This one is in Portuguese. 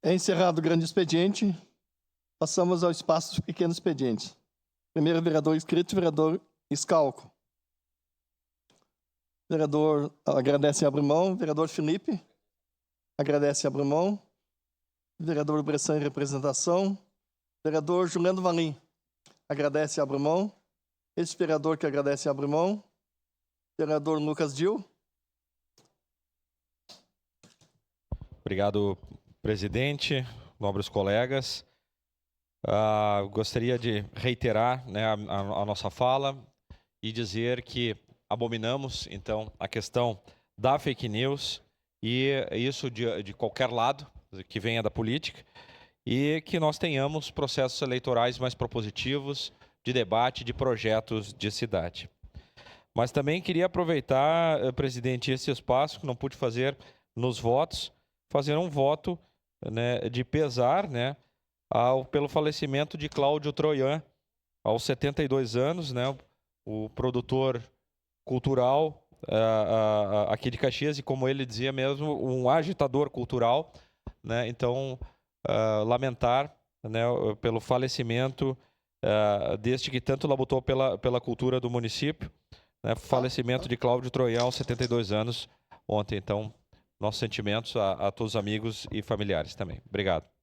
É encerrado o grande expediente. Passamos ao espaço de pequenos expedientes. Primeiro vereador inscrito, vereador Scalco. Vereador agradece e abre mão. Vereador Felipe agradece e abre mão. Vereador Bressan em representação. Vereador Juliano Valim agradece e abre mão. Esse vereador que agradece e abre mão. Vereador Lucas Dil. Obrigado, presidente, nobres colegas. Gostaria de reiterar, né, a nossa fala e dizer que abominamos, então, a questão da fake news e isso de qualquer lado que venha da política e que nós tenhamos processos eleitorais mais propositivos de debate de projetos de cidade. Mas também queria aproveitar, presidente, esse espaço que não pude fazer nos votos, fazer um voto, né, de pesar, né, pelo falecimento de Cláudio Troian, aos 72 anos, né, o produtor cultural aqui de Caxias, e como ele dizia mesmo, um agitador cultural, né, então lamentar, né, pelo falecimento deste que tanto labutou pela cultura do município, né, falecimento de Cláudio Troian aos 72 anos ontem, então nossos sentimentos a todos os amigos e familiares também. Obrigado.